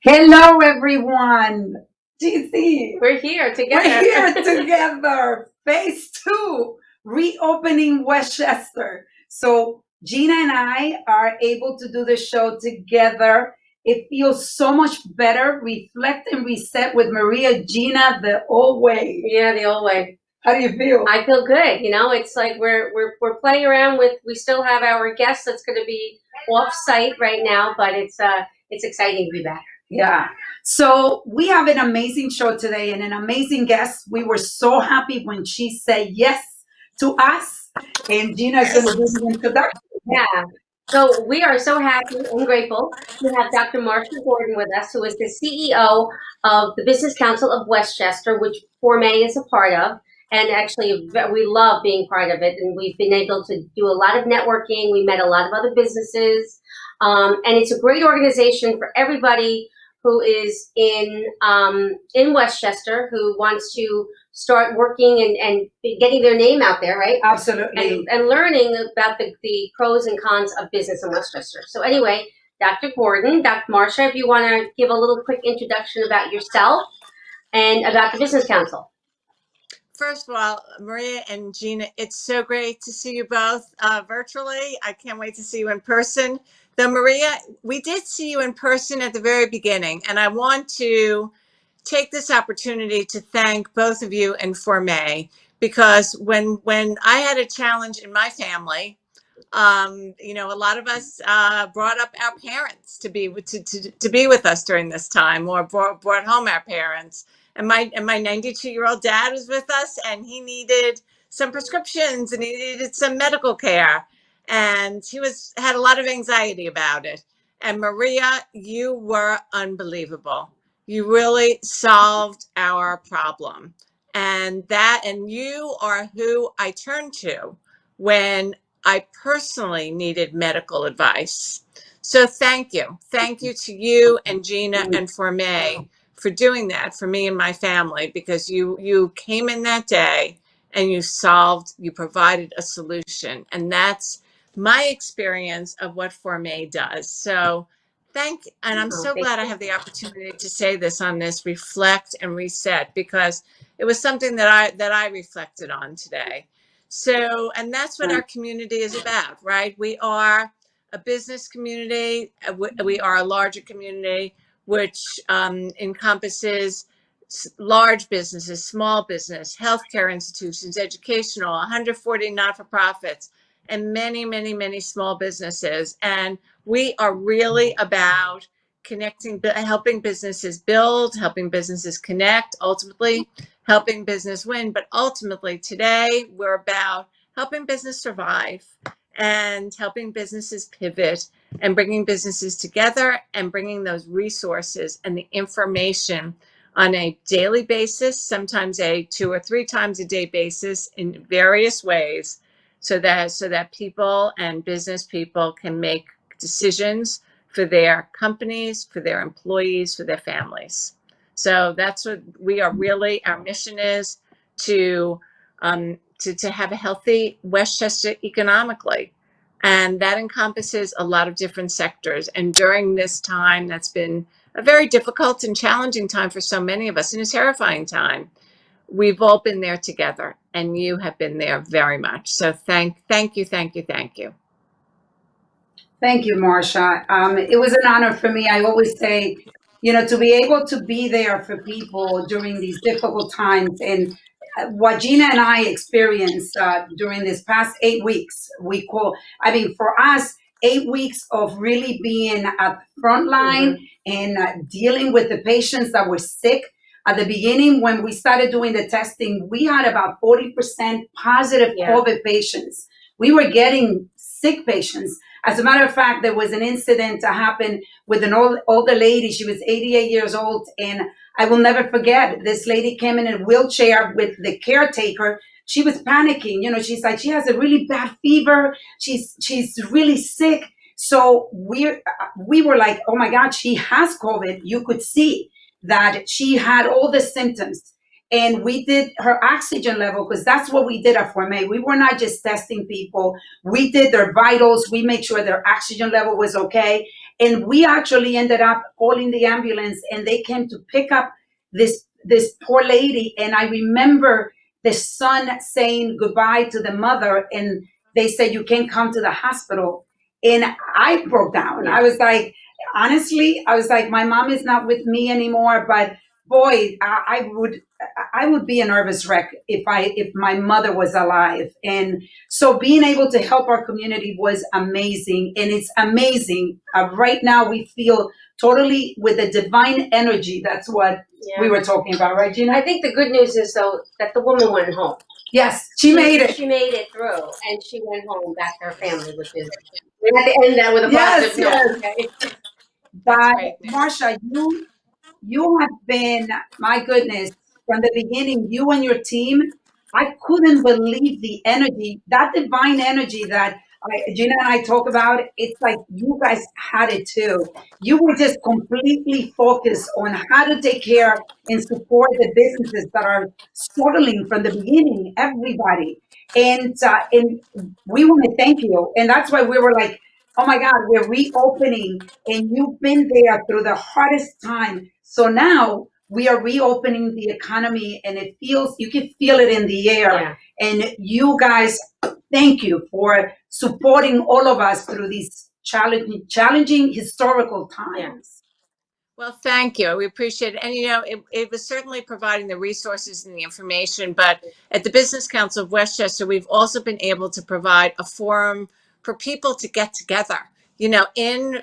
Hello, everyone. GC, We're here we're together. here together. Phase two, reopening Westchester. So Gina and I are able to do the show together. It feels so much better. Reflect and reset with Maria, Gina, the old way. Yeah, the old way. How do you feel? I feel good. It's like we're playing around with. We still have our guest that's going to be off site right now, but it's exciting to be back. Yeah. So we have an amazing show today and an amazing guest. We were so happy when she said yes to us. And Gina's going to do the introduction. Yeah. So we are so happy and grateful to have Dr. Marcia Gordon with us, who is the CEO of the Business Council of Westchester, which Formé is a part of. And actually, we love being part of it. And we've been able to do a lot of networking. We met a lot of other businesses. And it's a great organization for everybody who is in Westchester, who wants to start working and getting their name out there, right? Absolutely. And learning about the pros and cons of business in Westchester. So anyway, Dr. Gordon, Dr. Marcia, if you want to give a little quick introduction about yourself and about the Business Council. First of all, Maria and Gina, it's so great to see you both virtually. I can't wait to see you in person. Though, Maria, we did see you in person at the very beginning, and I want to take this opportunity to thank both of you and Formé, because when I had a challenge in my family, a lot of us brought up our parents to be to be with us during this time, or brought home our parents. And my 92-year-old dad was with us, and he needed some prescriptions and he needed some medical care, and he had a lot of anxiety about it. And Maria, you were unbelievable. You really solved our problem, and you are who I turn to when I personally needed medical advice. So thank you. Thank you to you and Gina and Formé for doing that for me and my family, because you came in that day and you provided a solution. And that's my experience of what Formé does. So and I'm so glad I have the opportunity to say this on this Reflect and Reset, because it was something that I reflected on today. So, and that's what our community is about, right? We are a business community. We are a larger community, which encompasses large businesses, small business, healthcare institutions, educational, 140 not-for-profits, and many, many, many small businesses. And we are really about connecting, helping businesses build, helping businesses connect, ultimately helping business win. But ultimately today we're about helping business survive and helping businesses pivot and bringing businesses together and bringing those resources and the information on a daily basis, sometimes a 2 or 3 times a day basis, in various ways, so that people and business people can make decisions for their companies, for their employees, for their families. So that's what we are really, our mission is to have a healthy Westchester economically. And that encompasses a lot of different sectors. And during this time, that's been a very difficult and challenging time for so many of us, and a terrifying time. We've all been there together, and you have been there very much. So thank you, thank you, thank you. Thank you, Marcia. It was an honor for me. I always say, to be able to be there for people during these difficult times. And what Gina and I experienced during this past 8 weeks, for us, 8 weeks of really being at the front line and dealing with the patients that were sick. At the beginning, when we started doing the testing, we had about 40% positive COVID patients. We were getting sick patients. As a matter of fact, there was an incident that happened with an older lady. She was 88 years old, and I will never forget. This lady came in a wheelchair with the caretaker. She was panicking. She's like, she has a really bad fever. She's really sick. So we were like, oh my God, she has COVID. You could see that she had all the symptoms. And we did her oxygen level, because that's what we did at Formé. We were not just testing people. We did their vitals. We made sure their oxygen level was okay. And we actually ended up calling the ambulance, and they came to pick up this poor lady. And I remember the son saying goodbye to the mother, and they said, "You can't come to the hospital." And I broke down. I was like, honestly, I was like, my mom is not with me anymore, but boy, I would be a nervous wreck if my mother was alive. And so being able to help our community was amazing, and it's amazing. Right now, we feel totally with the divine energy. That's what we were talking about, right, Gina? I think the good news is, though, that the woman went home. Yes, she made it. She made it through, and she went home back to her family, which is, we had to end that with a Yes, positive note. yes. Okay? That's But great news. Marcia, you have been, my goodness, from the beginning, you and your team, I couldn't believe the energy, that divine energy that Gina and I talk about. It's like you guys had it too. You were just completely focused on how to take care and support the businesses that are struggling from the beginning, everybody. And we want to thank you. And that's why we were like, oh my God, we're reopening, and you've been there through the hardest time. So now we are reopening the economy, and you can feel it in the air. Yeah. And you guys, thank you for supporting all of us through these challenging historical times. Well, thank you. We appreciate it. And, it was certainly providing the resources and the information, but at the Business Council of Westchester, we've also been able to provide a forum for people to get together, in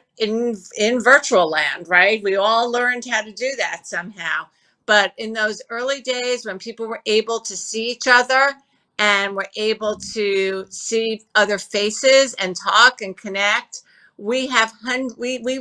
virtual land, right? We all learned how to do that somehow. But in those early days when people were able to see each other and were able to see other faces and talk and connect, we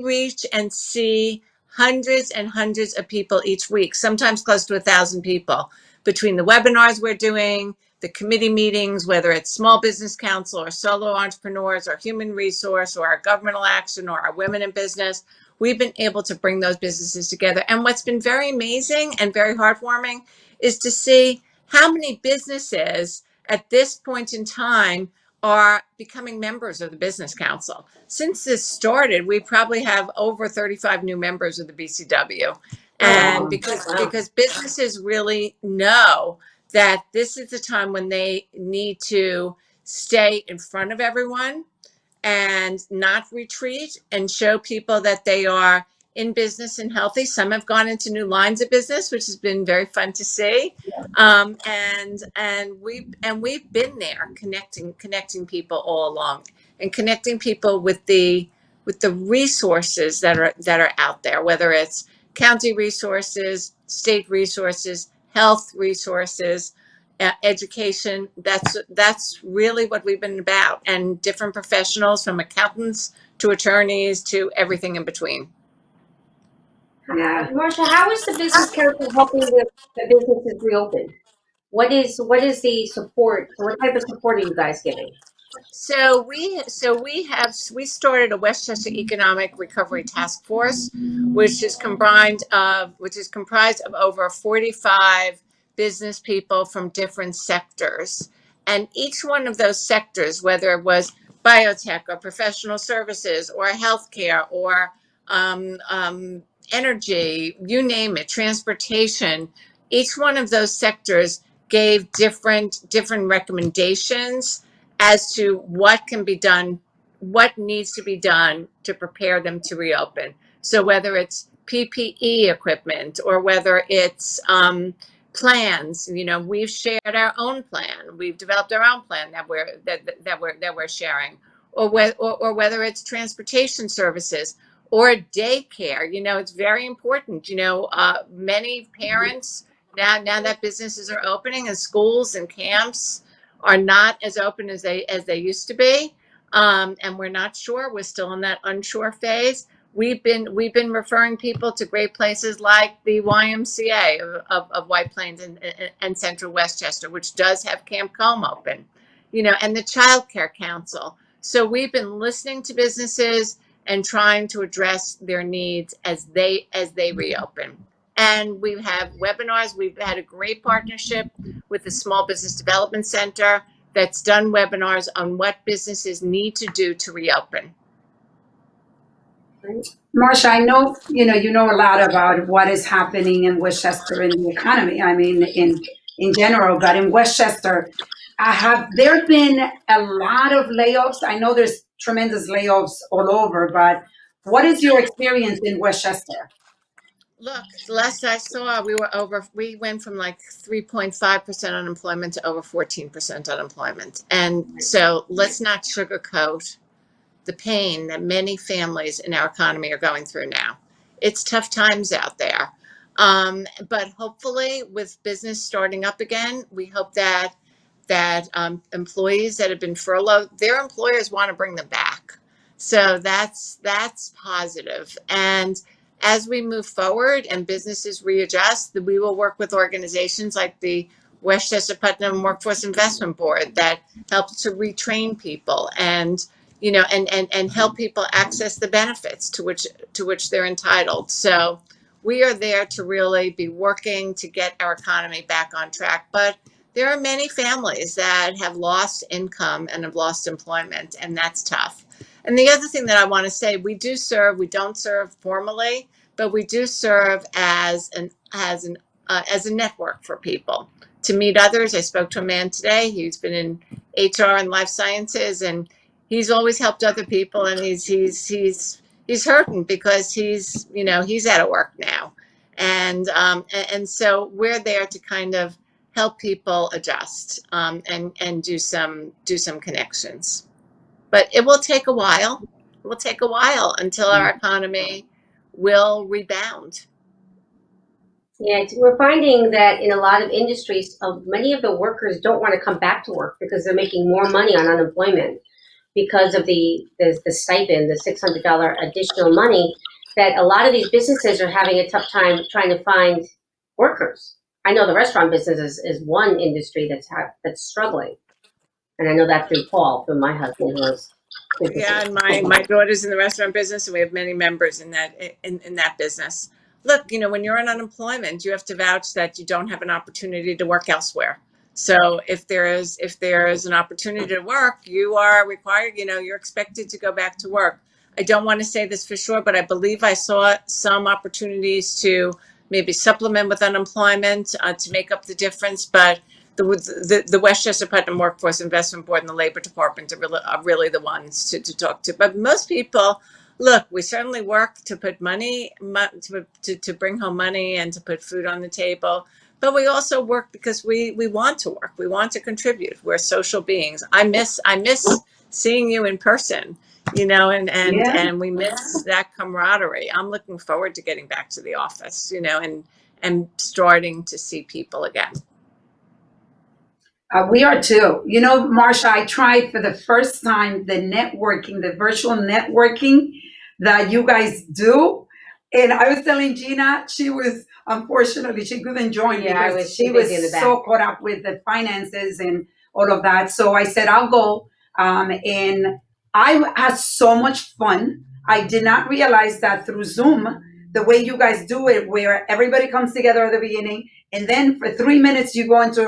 reach and see hundreds and hundreds of people each week, sometimes close to 1,000 people, between the webinars we're doing, the committee meetings, whether it's Small Business Council or solo entrepreneurs or human resource or our governmental action or our women in business. We've been able to bring those businesses together. And what's been very amazing and very heartwarming is to see how many businesses at this point in time are becoming members of the Business Council. Since this started, we probably have over 35 new members of the BCW. And because businesses really know that this is the time when they need to stay in front of everyone and not retreat and show people that they are in business and healthy. Some have gone into new lines of business, which has been very fun to see. And we've been there connecting people all along, and connecting people with the resources that are out there, whether it's county resources, state resources, health resources, education. That's really what we've been about, and different professionals, from accountants to attorneys to everything in between. Yeah. Marcia, how is the Business Council helping the businesses reopen? What is the support? What type of support are you guys giving? So we started a Westchester Economic Recovery Task Force, which is comprised of over 45 business people from different sectors. And each one of those sectors, whether it was biotech or professional services or healthcare or energy, you name it, transportation, each one of those sectors gave different recommendations as to what can be done, what needs to be done to prepare them to reopen. So whether it's PPE equipment or whether it's plans, we've shared our own plan. We've developed our own plan that we're sharing, or whether it's transportation services or daycare. It's very important. Many parents now that businesses are opening and schools and camps are not as open as they used to be, and we're not sure. We're still in that unsure phase. We've been referring people to great places like the YMCA of White Plains and Central Westchester, which does have Camp Combe open, and the Child Care Council. So we've been listening to businesses and trying to address their needs as they reopen. And we have webinars. We've had a great partnership with the Small Business Development Center that's done webinars on what businesses need to do to reopen. Marcia, I know, you know a lot about what is happening in Westchester in the economy. I mean, in general, but in Westchester, have there been a lot of layoffs? I know there's tremendous layoffs all over, but what is your experience in Westchester? Look, the last I saw, we went from like 3.5% unemployment to over 14% unemployment. And so let's not sugarcoat the pain that many families in our economy are going through now. It's tough times out there. But hopefully, with business starting up again, we hope that employees that have been furloughed, their employers want to bring them back. So that's positive. And as we move forward and businesses readjust, we will work with organizations like the Westchester Putnam Workforce Investment Board that helps to retrain people and and help people access the benefits to which they're entitled. So we are there to really be working to get our economy back on track. But there are many families that have lost income and have lost employment, and that's tough. And the other thing that I want to say, we don't serve formally, but we do serve as a network for people to meet others. I spoke to a man today. He's been in HR and life sciences, and he's always helped other people, and he's hurting because he's out of work now, and so we're there to kind of help people adjust, and do some connections. But it will take a while. It will take a while until our economy will rebound. Yeah, we're finding that in a lot of industries, many of the workers don't want to come back to work because they're making more money on unemployment because of the stipend, the $600 additional money. That a lot of these businesses are having a tough time trying to find workers. I know the restaurant business is one industry that's struggling, and I know that through Paul, through my husband, who has Yeah, businesses. and my daughter's in the restaurant business, and we have many members in that business. Look, when you're on unemployment, you have to vouch that you don't have an opportunity to work elsewhere. So if there is an opportunity to work, you are required. You're expected to go back to work. I don't want to say this for sure, but I believe I saw some opportunities to maybe supplement with unemployment, to make up the difference, but the Westchester Putnam Workforce Investment Board and the Labor Department are really the ones to talk to. But most people, look, we certainly work to put money, to bring home money and to put food on the table. But we also work because we want to work. We want to contribute. We're social beings. I miss seeing you in person, Yeah. and we miss that camaraderie. I'm looking forward to getting back to the office, and starting to see people again. We are too. Marsha, I tried for the first time the networking, the virtual networking that you guys do. And I was telling Gina, unfortunately, she couldn't join Yeah, I because was she too was busy in the back. so caught up with the finances and all of that. So I said, I'll go. And I had so much fun. I did not realize that through Zoom, the way you guys do it, where everybody comes together at the beginning, and then for 3 minutes you go into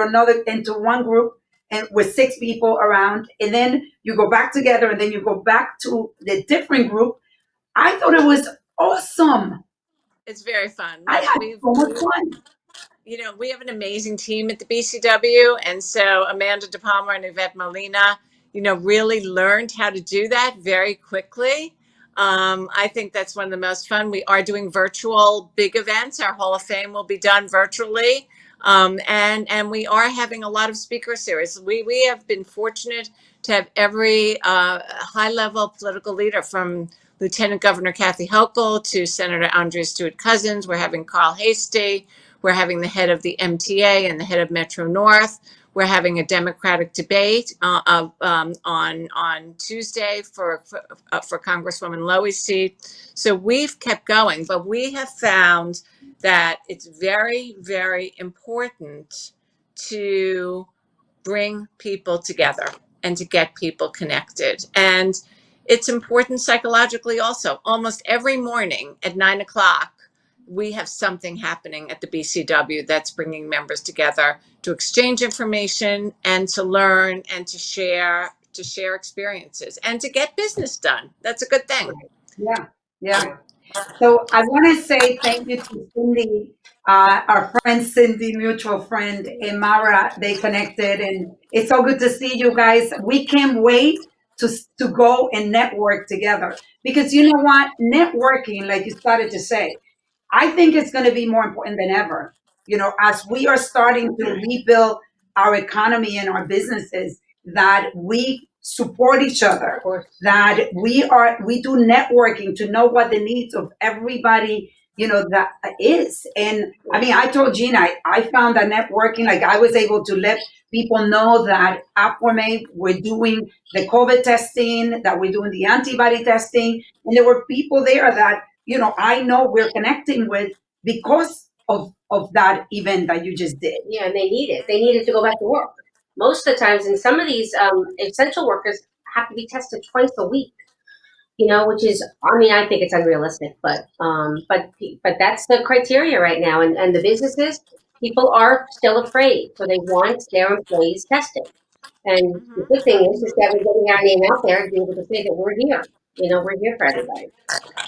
one group and with six people around, and then you go back together, and then you go back to the different group. I thought it was awesome. It's very fun. I Look, had so much fun. we have an amazing team at the BCW, and so Amanda DePalmer and Yvette Molina, really learned how to do that very quickly. I think that's one of the most fun. We are doing virtual big events. Our Hall of Fame will be done virtually, and we are having a lot of speaker series. We have been fortunate to have every high level political leader from Lieutenant Governor Kathy Hochul to Senator Andrea Stewart Cousins. We're having Carl Hastie. We're having the head of the MTA and the head of Metro North. We're having a Democratic debate on Tuesday for Congresswoman Lowy's seat. So we've kept going, but we have found that it's very, very important to bring people together and to get people connected. And it's important psychologically also. Almost every morning at 9 o'clock, we have something happening at the BCW that's bringing members together to exchange information and to learn and to share experiences and to get business done. That's a good thing. Yeah. Yeah. So I want to say thank you to Cindy, our friend Cindy, mutual friend, and Mara. They connected, and it's so good to see you guys. We can't wait to go and network together because you know what? Networking, like you started to say, I think it's going to be more important than ever. You know, as we are starting to rebuild our economy and our businesses, that we support each Of other, course. that we do networking to know what the needs of everybody, you know, that is. And I mean, I told Gina, I found that networking, like I was able to let people know that at Formé we're doing the COVID testing, that we're doing the antibody testing, and there were people there that, you know, I know we're connecting with because of that event that you just did. Yeah, and they need it. They need it to go back to work. Most of the times, and some of these essential workers have to be tested twice a week. You know, which is, I mean, I think it's unrealistic, but that's the criteria right now, and the businesses, people are still afraid, so they want their employees tested. And the good thing is that we're getting our name out there to be able to say that we're here. You know, we're here for everybody.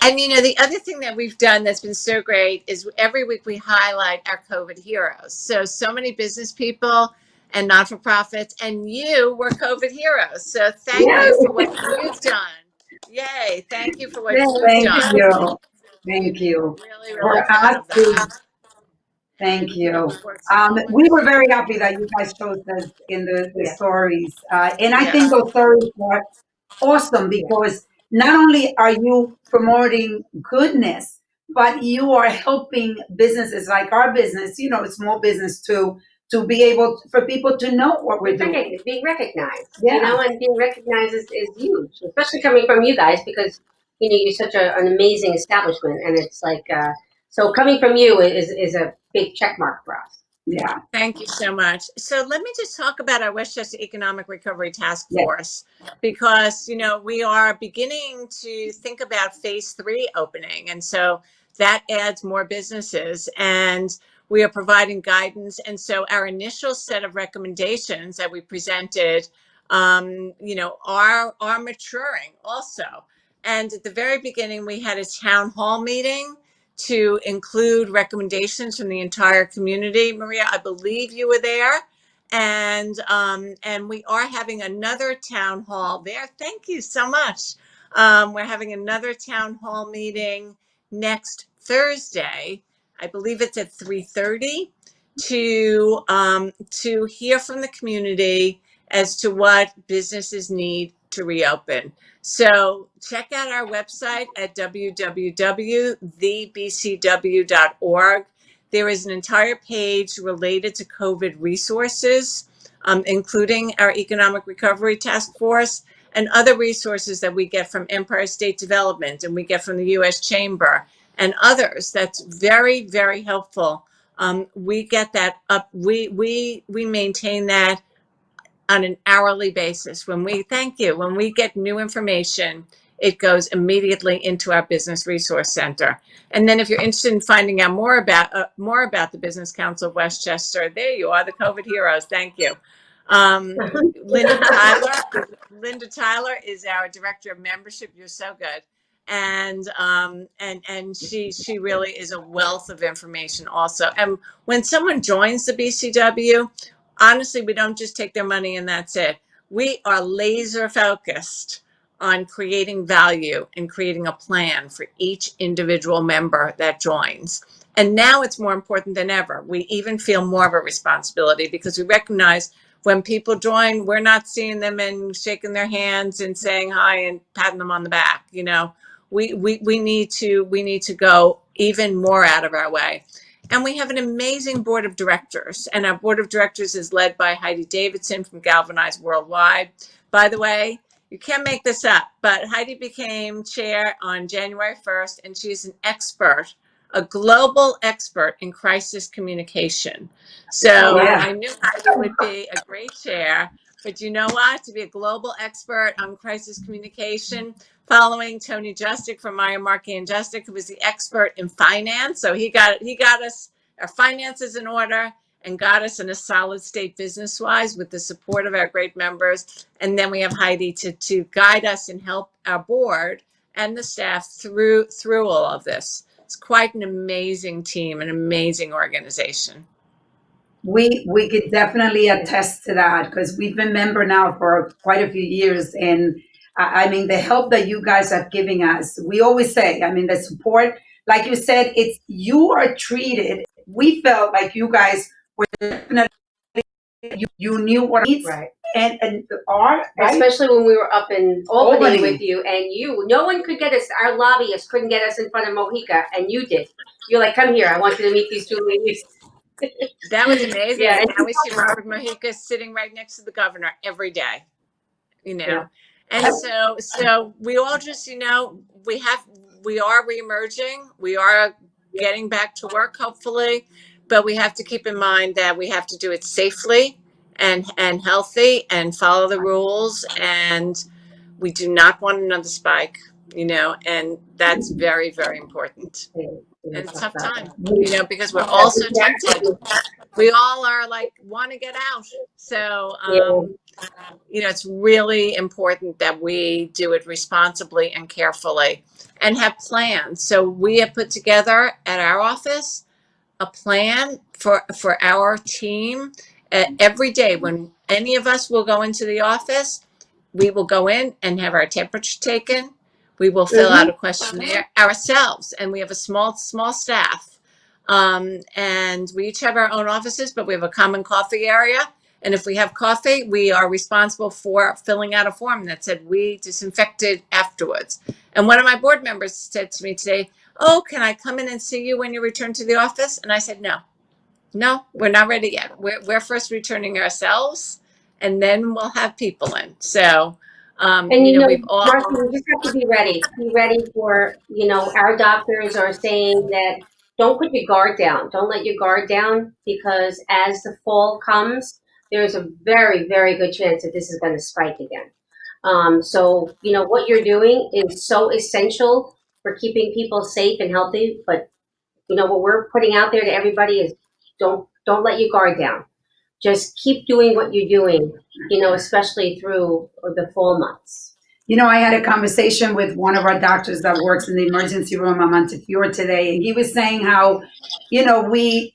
And you know, the other thing that we've done that's been so great is every week we highlight our COVID heroes. So many business people and not for profits, and you were COVID heroes. So thank Yes, you for what you've done. Yay. Thank you for what you've thank done. you. We, Thank we're you. really, For really proud us of that. to thank you. You've worked so hard. We were very happy that you guys chose us in the Yeah, stories. And I Yes. think those stories are awesome yeah. because not only are you promoting goodness, but you are helping businesses like our business, you know, small business to be able for people to know what we're doing. Being recognized, you Yeah, know, and being recognized is huge, especially coming from you guys because, you know, you're such an amazing establishment, and it's like, so coming from you is a big check mark for us. yeah, Thank you so much. So let me just talk about our Westchester Economic Recovery Task yeah. Force because, you know, we are beginning to think about phase 3 opening. And so that adds more businesses and we are providing guidance. And so our initial set of recommendations that we presented, you know, are maturing also. And at the very beginning, we had a town hall meeting to include recommendations from the entire community. Maria, I believe you were there, and we are having another town hall there. Thank you so much. We're having another town hall meeting next Thursday. I believe it's at 3:30 to hear from the community as to what businesses need to reopen. So check out our website at www.thebcw.org. There is an entire page related to COVID resources, including our Economic Recovery Task Force and other resources that we get from Empire State Development and we get from the U.S. Chamber and others. That's very, very helpful. We get that up. We maintain that on an hourly basis. When we thank you, when we get new information, it goes immediately into our business resource center. And then if you're interested in finding out more about the Business Council of Westchester, there you are, the COVID heroes. Thank you. Um, Linda Tyler, Linda Tyler is our director of membership. You're so good. And she really is a wealth of information also. And when someone joins the BCW, honestly, we don't just take their money and that's it. We are laser focused on creating value and creating a plan for each individual member that joins. And now it's more important than ever. We even feel more of a responsibility because we recognize when people join, we're not seeing them and shaking their hands and saying hi and patting them on the back. You know, we need to go even more out of our way. And we have an amazing board of directors. And our board of directors is led by Heidi Davidson from Galvanize Worldwide. By the way, you can't make this up, but Heidi became chair on January 1st, and she's an expert, a global expert in crisis communication. Oh, So wow. Yeah. I knew Heidi would be a great chair. But you know what? To be a global expert on crisis communication, following Tony Justick from Meyer Markey and Justick, who was the expert in finance. So he got us our finances in order and got us in a solid state business wise with the support of our great members. And then we have Heidi to guide us and help our board and the staff through all of this. It's quite an amazing team, an amazing organization. We could definitely attest to that because we've been member now for quite a few years, and I mean the help that you guys are giving us. We always say, I mean the support, like you said, it's you are treated. We felt like you guys were definitely you knew what needs Right. and are right. Especially when we were up in Albany Albany. with you, and no one could get us, our lobbyists couldn't get us in front of Mojica, and you did. You're like, come here, I want you to meet these two ladies. That was amazing. Yeah, And and now we see Robert Mojica sitting right next to the governor every day, you know. Yeah. And so we all just, you know, we are reemerging. We are getting back to work, hopefully, but we have to keep in mind that we have to do it safely and healthy and follow the rules. And we do not want another spike, you know, and that's very, very important. And it's a tough time, you know, because we're all so tempted. We all are like, want to get out. So, you know, it's really important that we do it responsibly and carefully and have plans. So we have put together at our office a plan for our team. Every day when any of us will go into the office, we will go in and have our temperature taken. We will fill out a questionnaire ourselves, and we have a small staff. And we each have our own offices, but we have a common coffee area. And if we have coffee, we are responsible for filling out a form that said we disinfected afterwards. And one of my board members said to me today, "Oh, can I come in and see you when you return to the office?" And I said, no, we're not ready yet. We're first returning ourselves, and then we'll have people in. So, And you know, we've all. Marcia, you just have to be ready. Be ready for, our doctors are saying that don't put your guard down. Don't let your guard down because as the fall comes, there's a very, very good chance that this is going to spike again. So, what you're doing is so essential for keeping people safe and healthy. But, what we're putting out there to everybody is don't let your guard down. Just keep doing what you're doing, especially through the fall months. You know, I had a conversation with one of our doctors that works in the emergency room on Montefiore today, and he was saying how, you know, we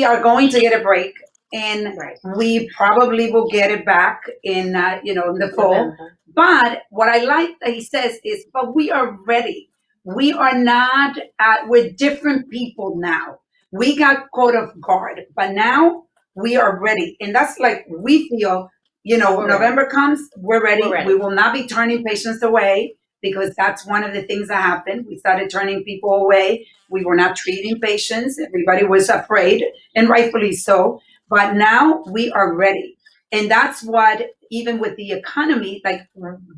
are going to get a break, and Right. we probably will get it back in, in the fall. November. But what I like that he says is, but we are ready. We are not, we're different people now. We got caught off guard, but now we are ready. And that's like, we feel, We're November comes, we're ready. We're ready. We will not be turning patients away because that's one of the things that happened. We started turning people away. We were not treating patients. Everybody was afraid, and rightfully so. But now we are ready. And that's what, even with the economy, like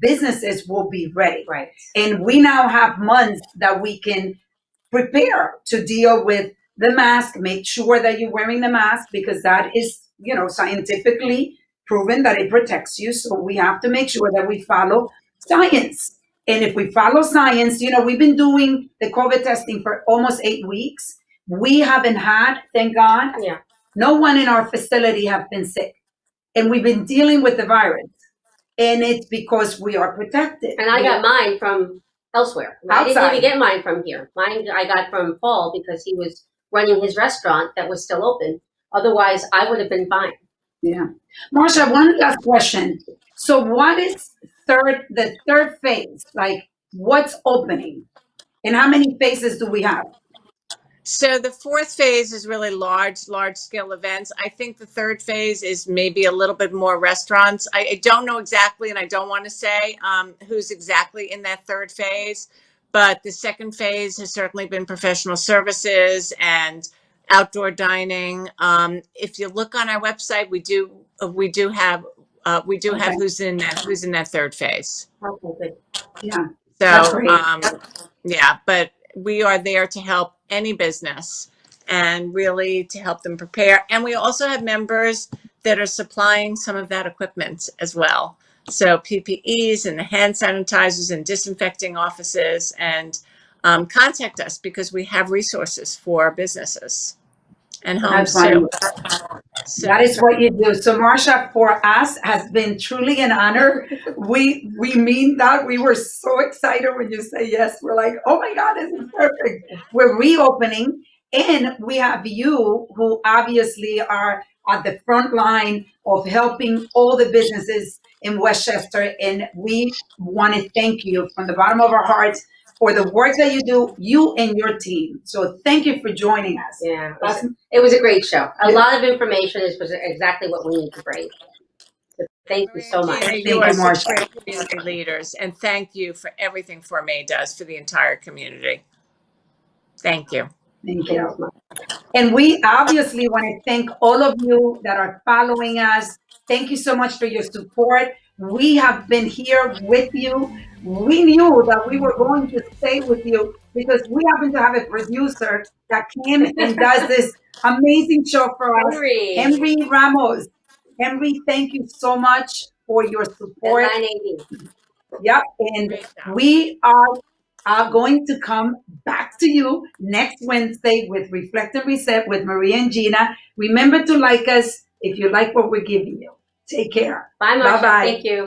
businesses will be ready. Right. And we now have months that we can prepare to deal with the mask. Make sure that you're wearing the mask because that is, scientifically proven that it protects you. So we have to make sure that we follow science. And if we follow science, we've been doing the COVID testing for almost 8 weeks. We haven't had, thank God, Yeah. no one in our facility have been sick. And we've been dealing with the virus. And it's because we are protected. And I got mine from elsewhere. I didn't Outside. even get mine from here. Mine I got from Paul because he was running his restaurant that was still open. Otherwise, I would have been fine. Yeah. Marcia, one last question. So what is the third phase? Like what's opening? And how many phases do we have? So the fourth phase is really large scale events. I think the third phase is maybe a little bit more restaurants. I don't know exactly, and I don't want to say who's exactly in that third phase, but the second phase has certainly been professional services and outdoor dining. If you look on our website, we do have Okay. who's in that third phase. Okay, good. Yeah. That's So, great. yeah, but we are there to help any business and really to help them prepare. And we also have members that are supplying some of that equipment as well. So PPEs and the hand sanitizers and disinfecting offices, and contact us because we have resources for businesses. and That's homes funny. too. So That is what you do. So Marcia, for us, has been truly an honor. We mean that. We were so excited when you say yes. We're like, oh my God, this is perfect. We're reopening, and we have you, who obviously are at the front line of helping all the businesses in Westchester. And we want to thank you from the bottom of our hearts for the work that you do, you and your team. So thank you for joining us. Yeah, it was a great show. A lot of information. This was exactly what we need to bring. So thank you Maria so and much. Gina, you Thank are you, such Marcia. great community leaders, and thank you for everything Formé does for the entire community. Thank you. Thank Thanks, you. Mom. And we obviously want to thank all of you that are following us. Thank you so much for your support. We have been here with you. We knew that we were going to stay with you because we happen to have a producer that came and does this amazing show for us, Henry. Henry Ramos. Henry, thank you so much for your And support. 980. Yep. And Great job. we are going to come back to you next Wednesday with Reflect and Reset with Maria and Gina. Remember to like us if you like what we're giving you. Take care. Bye, Marcia. Bye-bye. Thank you.